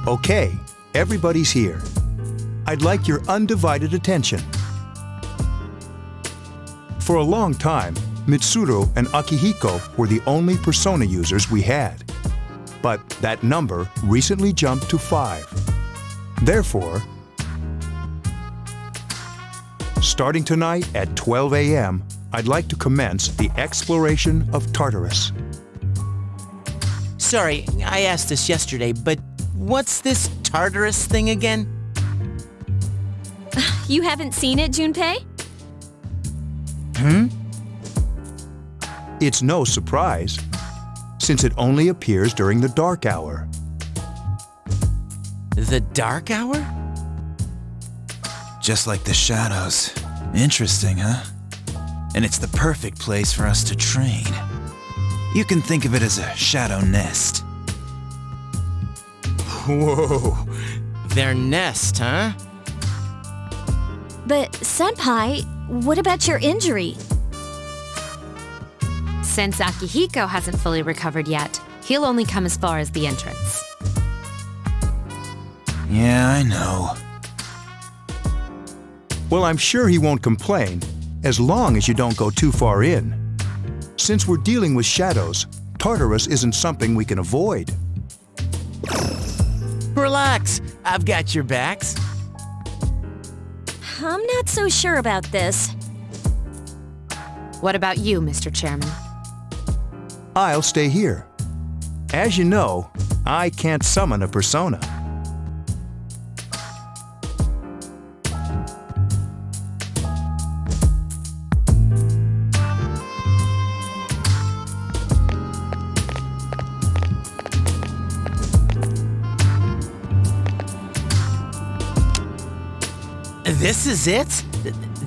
Okay, everybody's here. I'd like your undivided attention. For a long time, Mitsuru and Akihiko were the only persona users we had. But that number recently jumped to 5. Therefore, starting tonight at 12 a.m., I'd like to commence the exploration of Tartarus. Sorry, I asked this yesterday, but what's this Tartarus thing again? You haven't seen it, Junpei? It's no surprise, since it only appears during the dark hour. The dark hour? Just like the shadows. Interesting, huh? And it's the perfect place for us to train. You can think of it as a shadow nest. Whoa, their nest, huh? But, Senpai, what about your injury? Since Akihiko hasn't fully recovered yet, he'll only come as far as the entrance. Yeah, I know. Well, I'm sure he won't complain, as long as you don't go too far in. Since we're dealing with shadows, Tartarus isn't something we can avoid. Relax, I've got your backs. I'm not so sure about this. What about you, Mr. Chairman? I'll stay here. As you know, I can't summon a persona. This is it?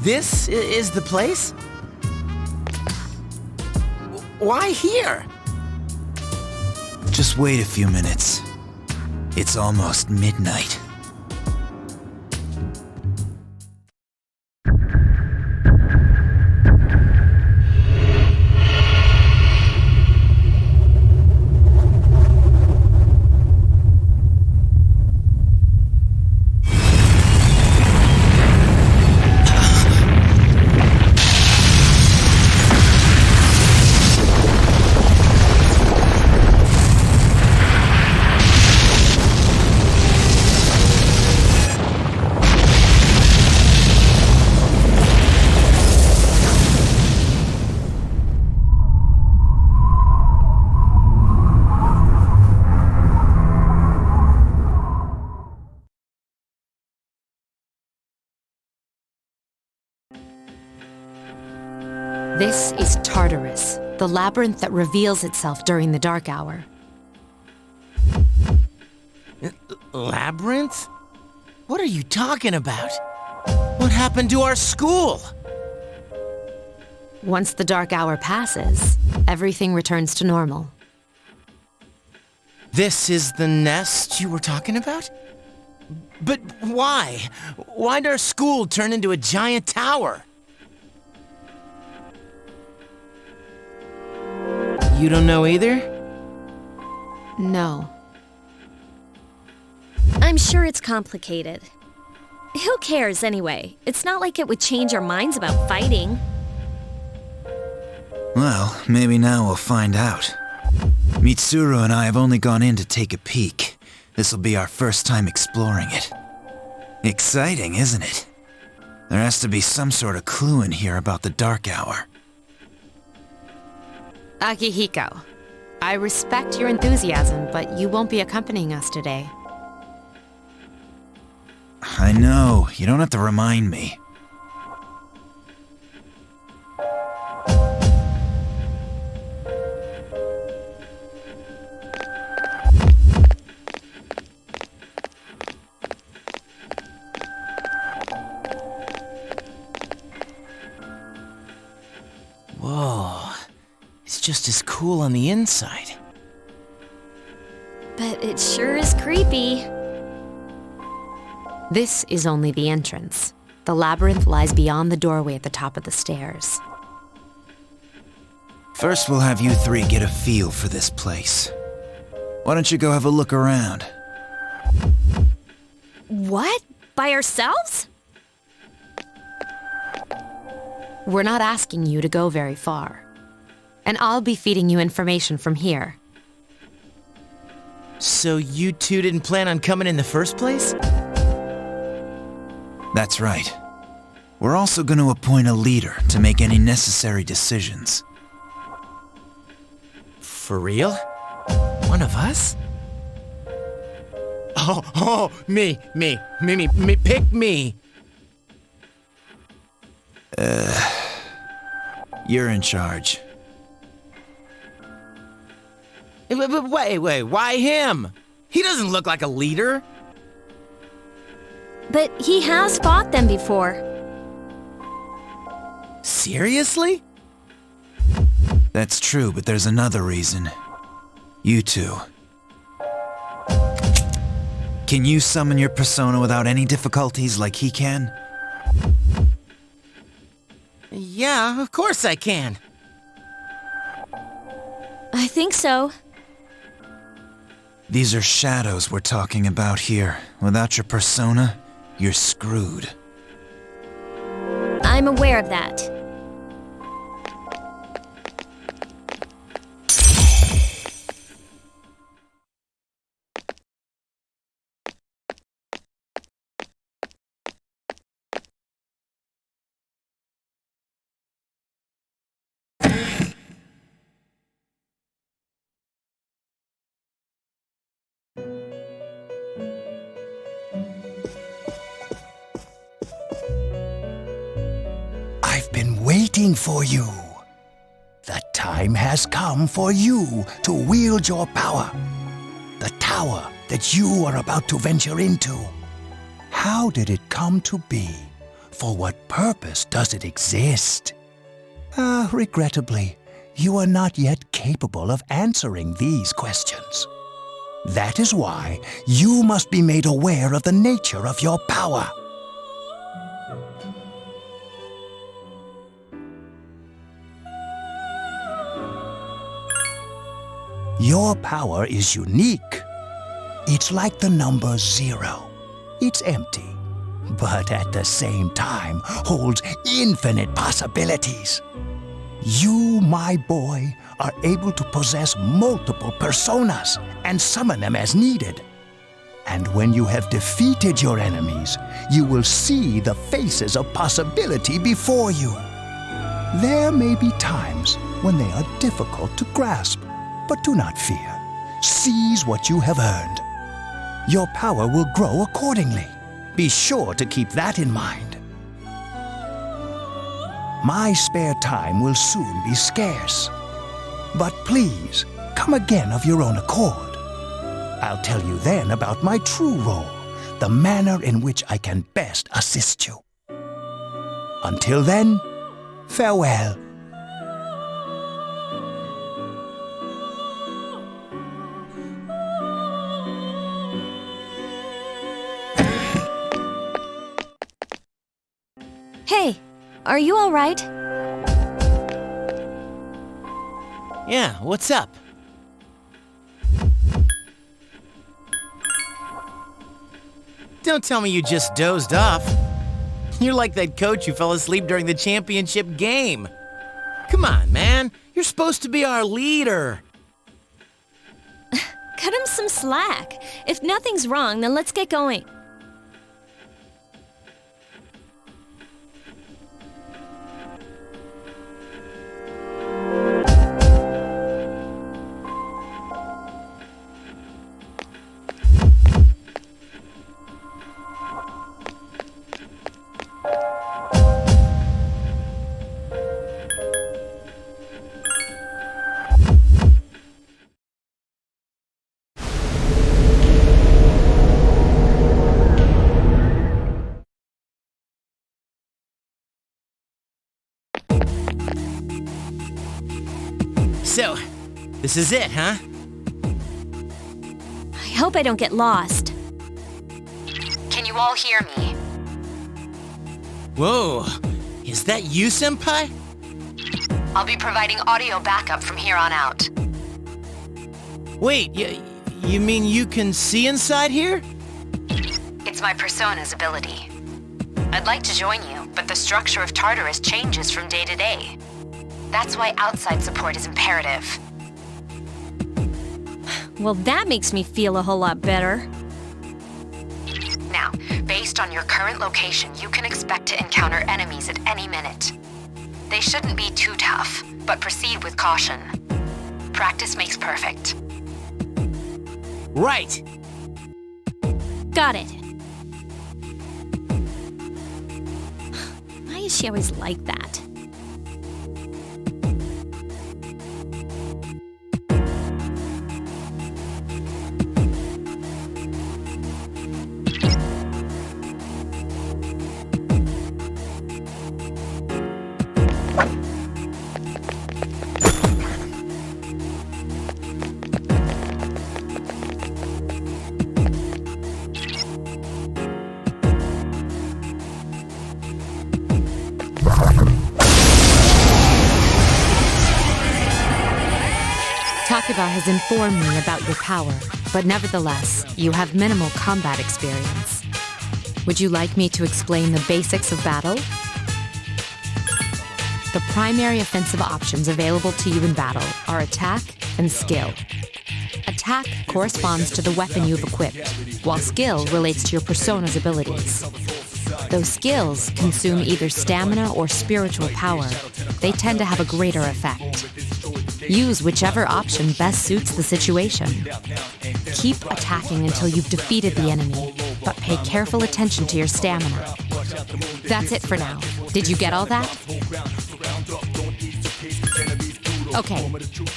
This is the place? Why here? Just wait a few minutes. It's almost midnight. This is Tartarus, the labyrinth that reveals itself during the dark hour. Labyrinth? What are you talking about? What happened to our school? Once the dark hour passes, everything returns to normal. This is the nest you were talking about? But why? Why'd our school turn into a giant tower? You don't know either? No. I'm sure it's complicated. Who cares anyway? It's not like it would change our minds about fighting. Well, maybe now we'll find out. Mitsuru and I have only gone in to take a peek. This'll be our first time exploring it. Exciting, isn't it? There has to be some sort of clue in here about the dark hour. Akihiko, I respect your enthusiasm, but you won't be accompanying us today. I know, you don't have to remind me. Whoa, it's just as cool on the inside. But it sure is creepy. This is only the entrance. The labyrinth lies beyond the doorway at the top of the stairs. First, we'll have you three get a feel for this place. Why don't you go have a look around? What? By ourselves? We're not asking you to go very far. And I'll be feeding you information from here. So you two didn't plan on coming in the first place? That's right. We're also going to appoint a leader to make any necessary decisions. For real? One of us? Oh, me, pick me. You're in charge. Wait, why him? He doesn't look like a leader. But he has fought them before. Seriously? That's true, but there's another reason. You two. Can you summon your persona without any difficulties like he can? Yeah, of course I can. I think so. These are shadows we're talking about here. Without your persona, you're screwed. I'm aware of that. I've been waiting for you. The time has come for you to wield your power. The tower that you are about to venture into. How did it come to be? For what purpose does it exist? Regrettably, you are not yet capable of answering these questions. That is why you must be made aware of the nature of your power. Your power is unique. It's like the number 0. It's empty, but at the same time holds infinite possibilities. You, my boy, are able to possess multiple personas and summon them as needed. And when you have defeated your enemies, you will see the faces of possibility before you. There may be times when they are difficult to grasp, but do not fear. Seize what you have earned. Your power will grow accordingly. Be sure to keep that in mind. My spare time will soon be scarce. But please, come again of your own accord. I'll tell you then about my true role, the manner in which I can best assist you. Until then, farewell. Hey, are you all right? Yeah, what's up? Don't tell me you just dozed off. You're like that coach who fell asleep during the championship game. Come on, man. You're supposed to be our leader. Cut him some slack. If nothing's wrong, then let's get going. So, this is it, huh? I hope I don't get lost. Can you all hear me? Whoa, is that you, senpai? I'll be providing audio backup from here on out. Wait, you mean you can see inside here? It's It's my persona's ability. I'd like to join you, but the structure of Tartarus changes from day to day. That's why outside support is imperative. Well, that makes me feel a whole lot better. Now, based on your current location, you can expect to encounter enemies at any minute. They shouldn't be too tough, but proceed with caution. Practice makes perfect. Right! Got it. Why is she always like that? Takuba has informed me about your power, but nevertheless, you have minimal combat experience. Would you like me to explain the basics of battle? The primary offensive options available to you in battle are attack and skill. Attack corresponds to the weapon you've equipped, while skill relates to your persona's abilities. Though skills consume either stamina or spiritual power, they tend to have a greater effect. Use whichever option best suits the situation. Keep attacking until you've defeated the enemy, but pay careful attention to your stamina. That's it for now. Did you get all that? Okay,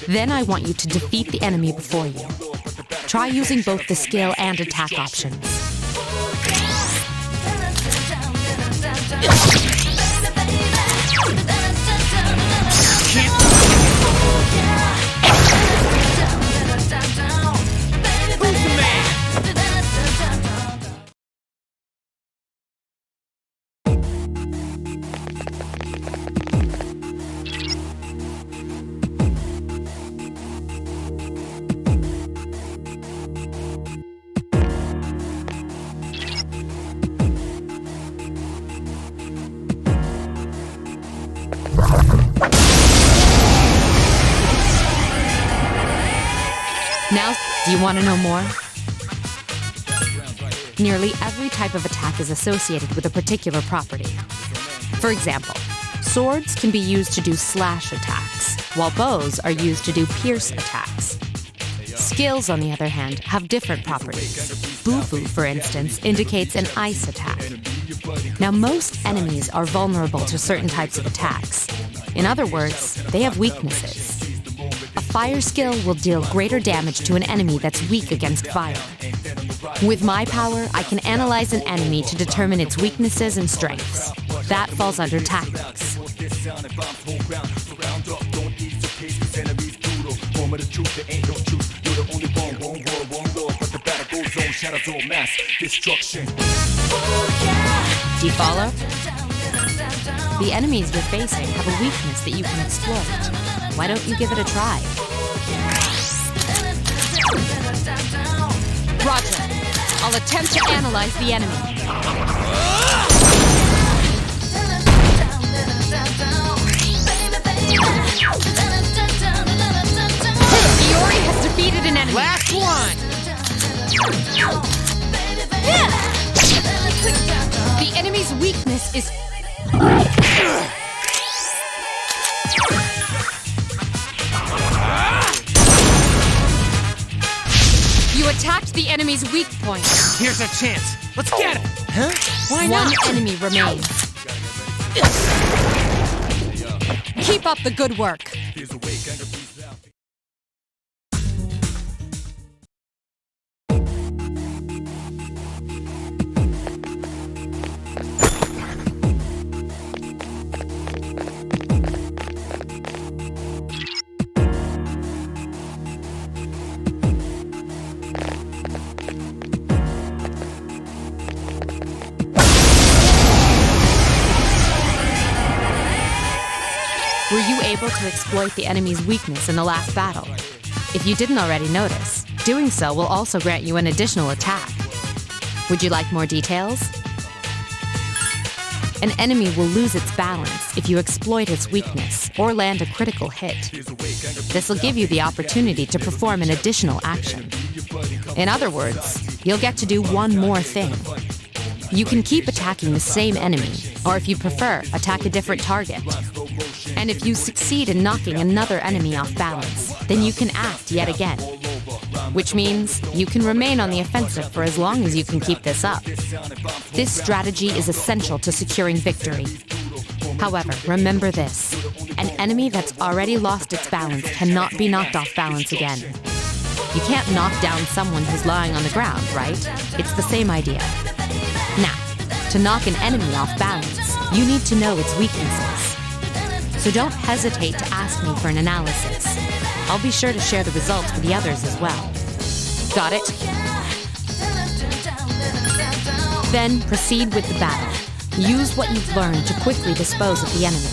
then I want you to defeat the enemy before you. Try using both the skill and attack options. Now, do you want to know more? Nearly every type of attack is associated with a particular property. For example, swords can be used to do slash attacks, while bows are used to do pierce attacks. Skills, on the other hand, have different properties. Bufu, for instance, indicates an ice attack. Now, most enemies are vulnerable to certain types of attacks. In other words, they have weaknesses. A fire skill will deal greater damage to an enemy that's weak against fire. With my power, I can analyze an enemy to determine its weaknesses and strengths. That falls under tactics. Do you follow? The enemies you're facing have a weakness that you can exploit. Why don't you give it a try? Roger. I'll attempt to analyze the enemy. Iori has defeated an enemy. Last one! The enemy's weakness is... You attacked the enemy's weak point. Here's a chance. Let's get him! Huh? Why not? One enemy remains. Keep up the good work. Were you able to exploit the enemy's weakness in the last battle? If you didn't already notice, doing so will also grant you an additional attack. Would you like more details? An enemy will lose its balance if you exploit its weakness or land a critical hit. This will give you the opportunity to perform an additional action. In other words, you'll get to do one more thing. You can keep attacking the same enemy, or if you prefer, attack a different target. And if you succeed in knocking another enemy off balance, then you can act yet again. Which means you can remain on the offensive for as long as you can keep this up. This strategy is essential to securing victory. However, remember this. An enemy that's already lost its balance cannot be knocked off balance again. You can't knock down someone who's lying on the ground, right? It's the same idea. Now, to knock an enemy off balance, you need to know its weaknesses. So don't hesitate to ask me for an analysis. I'll be sure to share the results with the others as well. Got it? Then proceed with the battle. Use what you've learned to quickly dispose of the enemy.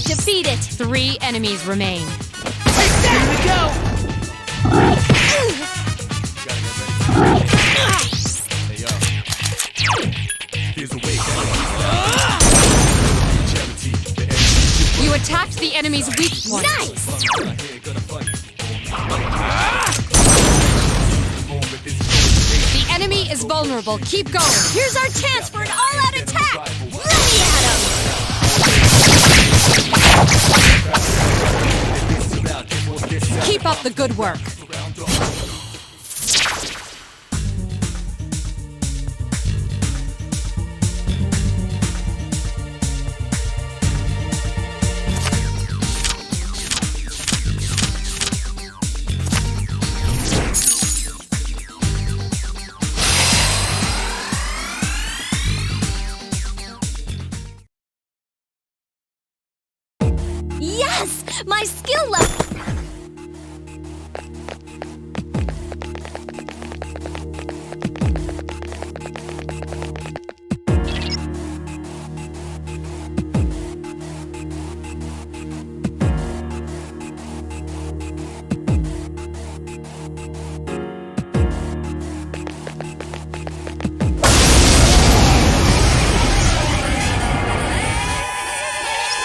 Defeat it! 3 enemies remain. Here we go! You attacked the enemy's weak point. Nice! The enemy is vulnerable. Keep going. Here's our chance for an all-out attack! Ready at him! Keep up the good work. Yes! My skill level!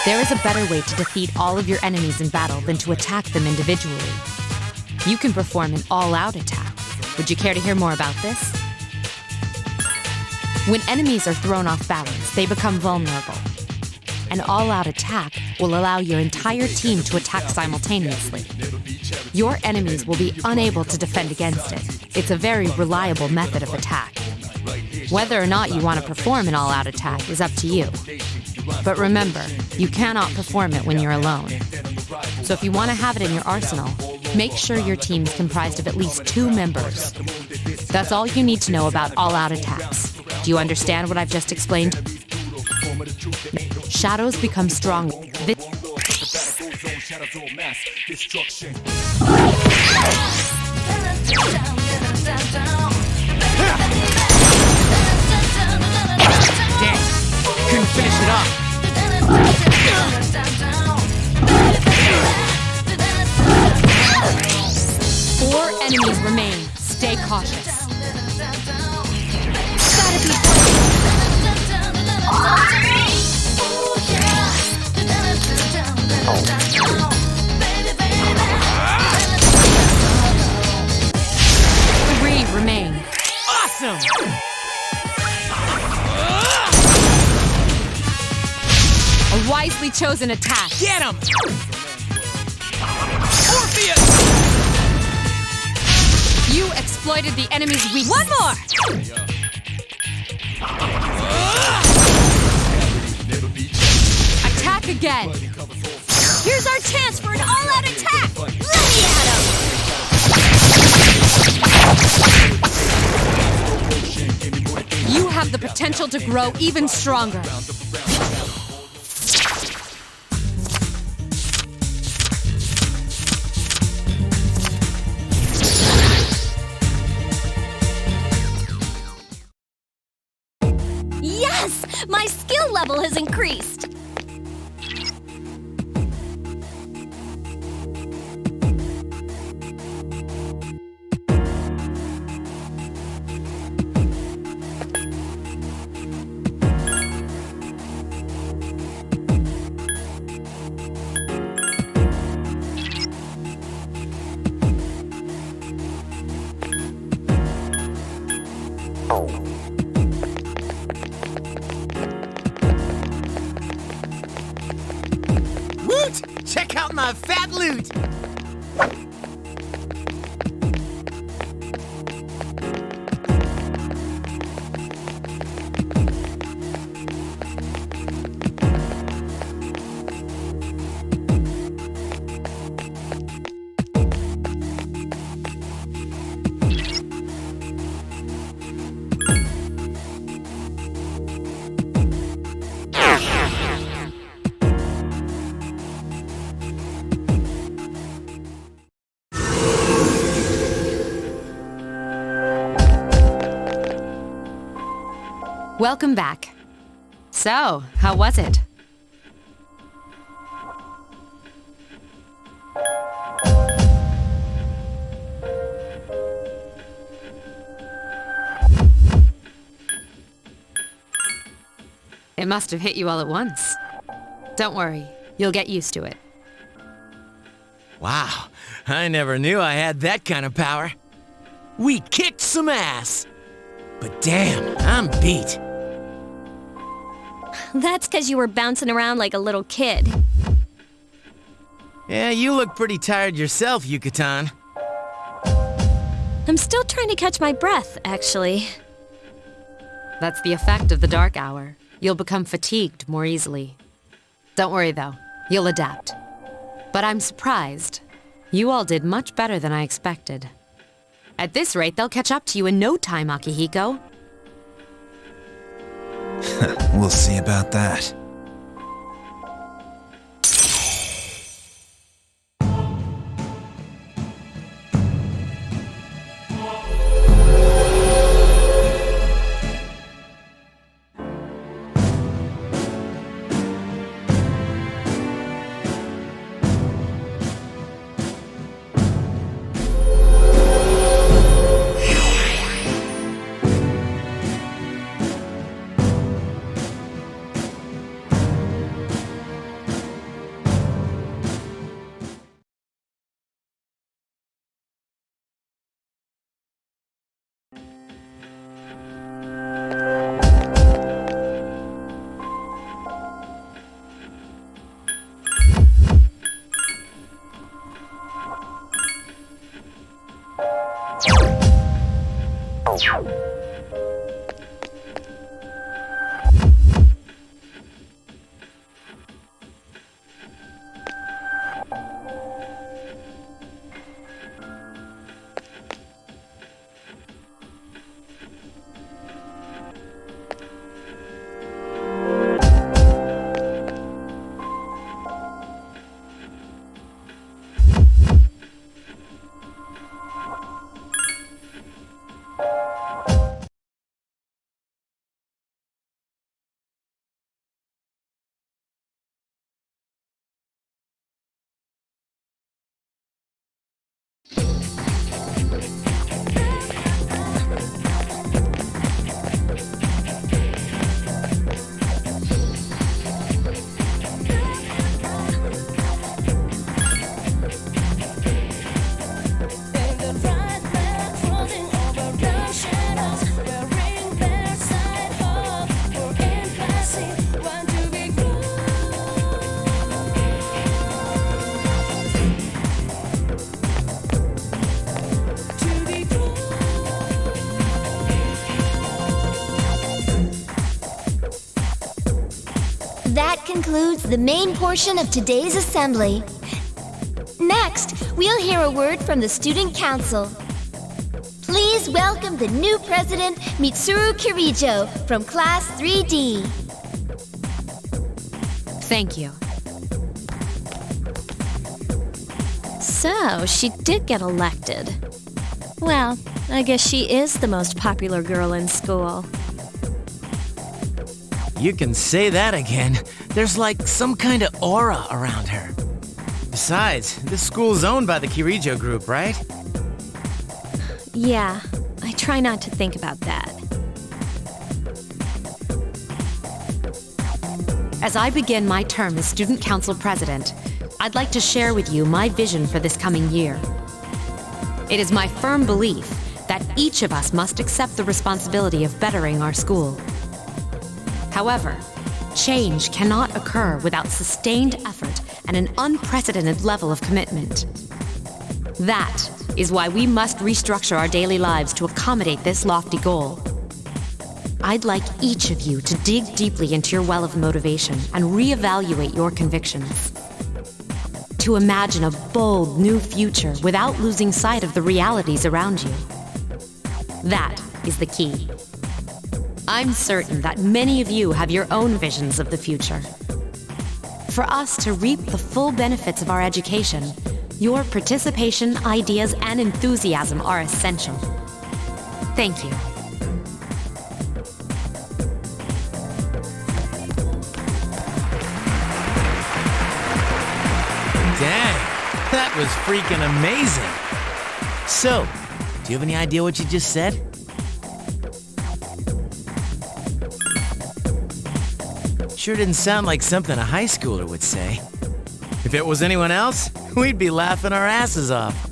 There is a better way to defeat all of your enemies in battle than to attack them individually. You can perform an all-out attack. Would you care to hear more about this? When enemies are thrown off balance, they become vulnerable. An all-out attack will allow your entire team to attack simultaneously. Your enemies will be unable to defend against it. It's a very reliable method of attack. Whether or not you want to perform an all-out attack is up to you. But remember, you cannot perform it when you're alone. So if you want to have it in your arsenal, make sure your team's comprised of at least 2 members. That's all you need to know about all-out attacks. Do you understand what I've just explained? Shadows become strong. Couldn't finish it off. 4 enemies remain. Stay cautious. Gotta be... 3 remain. Awesome! A wisely chosen attack. Get him! Orpheus! You exploited the enemy's weakness. One more! Attack again. Here's our chance for an all-out attack! Ready at him! You have the potential to grow even stronger. Yes! My skill level has increased! Woot! Check out my fat loot! Welcome back. So, how was it? It must have hit you all at once. Don't worry, you'll get used to it. Wow, I never knew I had that kind of power. We kicked some ass. But damn, I'm beat. That's because you were bouncing around like a little kid. Yeah, you look pretty tired yourself, Yucatan. I'm still trying to catch my breath, actually. That's the effect of the dark hour. You'll become fatigued more easily. Don't worry though, you'll adapt. But I'm surprised. You all did much better than I expected. At this rate, they'll catch up to you in no time, Akihiko. We'll see about that. That concludes the main portion of today's assembly. Next, we'll hear a word from the Student Council. Please welcome the new president, Mitsuru Kirijo, from Class 3D. Thank you. So, she did get elected. Well, I guess she is the most popular girl in school. You can say that again. There's like some kind of aura around her. Besides, this school's owned by the Kirijo Group, right? Yeah, I try not to think about that. As I begin my term as Student Council President, I'd like to share with you my vision for this coming year. It is my firm belief that each of us must accept the responsibility of bettering our school. However, change cannot occur without sustained effort and an unprecedented level of commitment. That is why we must restructure our daily lives to accommodate this lofty goal. I'd like each of you to dig deeply into your well of motivation and reevaluate your convictions. To imagine a bold new future without losing sight of the realities around you. That is the key. I'm certain that many of you have your own visions of the future. For us to reap the full benefits of our education, your participation, ideas, and enthusiasm are essential. Thank you. Dang, that was freaking amazing. So, do you have any idea what you just said? Sure didn't sound like something a high schooler would say. If it was anyone else, we'd be laughing our asses off.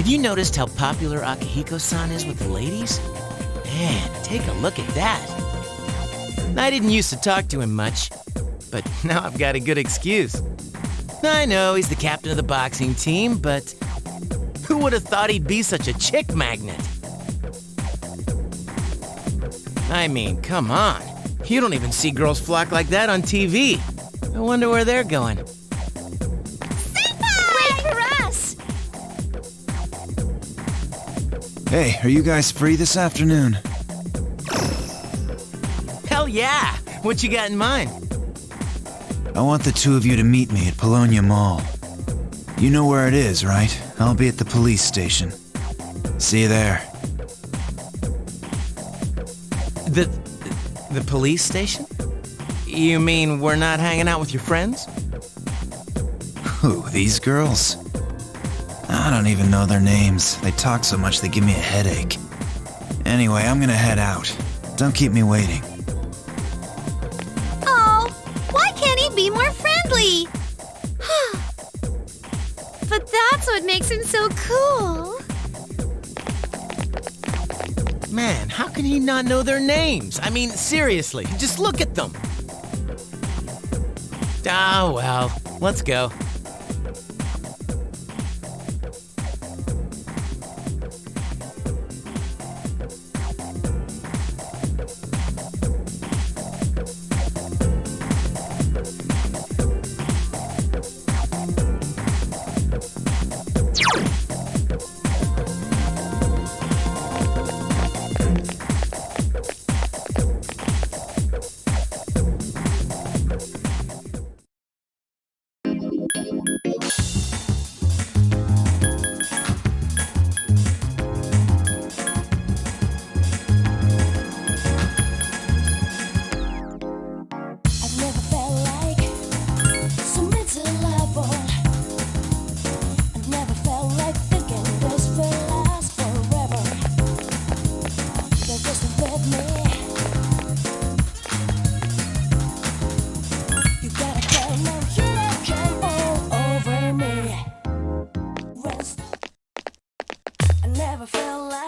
Have you noticed how popular Akihiko-san is with the ladies? Man, take a look at that. I didn't used to talk to him much, but now I've got a good excuse. I know he's the captain of the boxing team, but who would have thought he'd be such a chick magnet? I mean, come on. You don't even see girls flock like that on TV. I wonder where they're going. Senpai! Wait for us! Hey, are you guys free this afternoon? Hell yeah! What you got in mind? I want the two of you to meet me at Polonia Mall. You know where it is, right? I'll be at the police station. See you there. The police station? You mean we're not hanging out with your friends? Who, these girls? I don't even know their names. They talk so much they give me a headache. Anyway, I'm gonna head out. Don't keep me waiting. Oh, why can't he be more friendly? But that's what makes him so cool. Man, how can he not know their names? I mean, seriously, just look at them. Ah, well, let's go.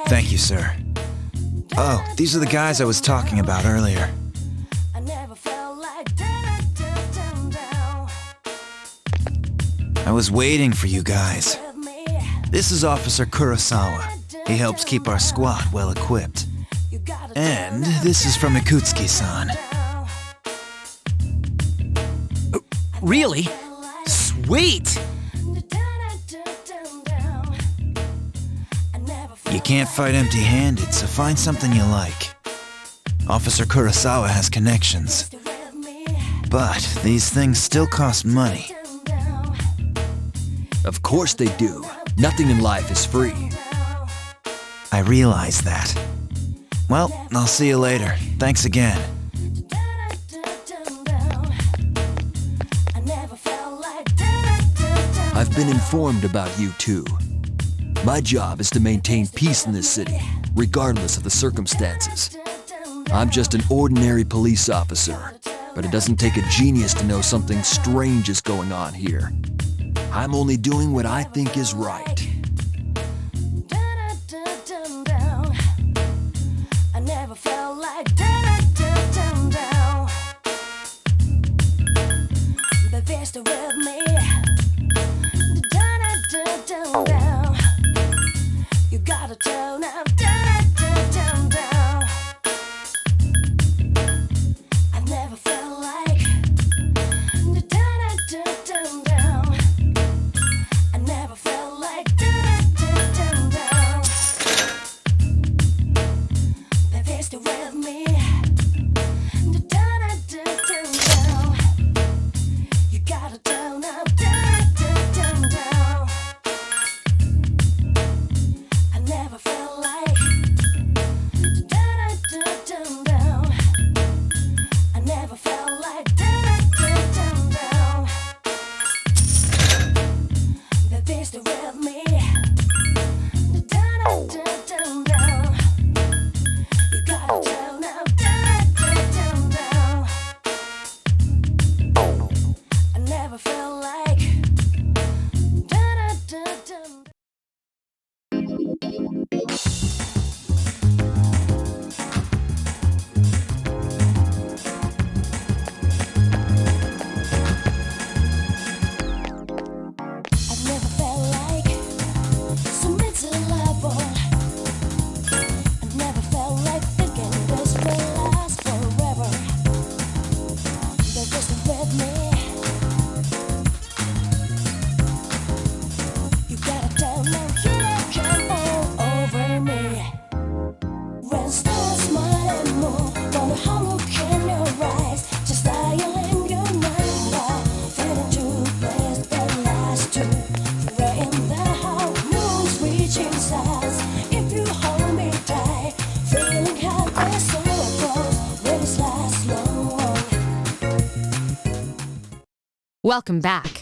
Thank you, sir. Oh, these are the guys I was talking about earlier. I was waiting for you guys. This is Officer Kurosawa. He helps keep our squad well equipped. And this is from Ikutsuki-san. Really? Sweet! You can't fight empty-handed, so find something you like. Officer Kurosawa has connections. But these things still cost money. Of course they do. Nothing in life is free. I realize that. Well, I'll see you later. Thanks again. I've been informed about you two. My job is to maintain peace in this city, regardless of the circumstances. I'm just an ordinary police officer, but it doesn't take a genius to know something strange is going on here. I'm only doing what I think is right. Welcome back.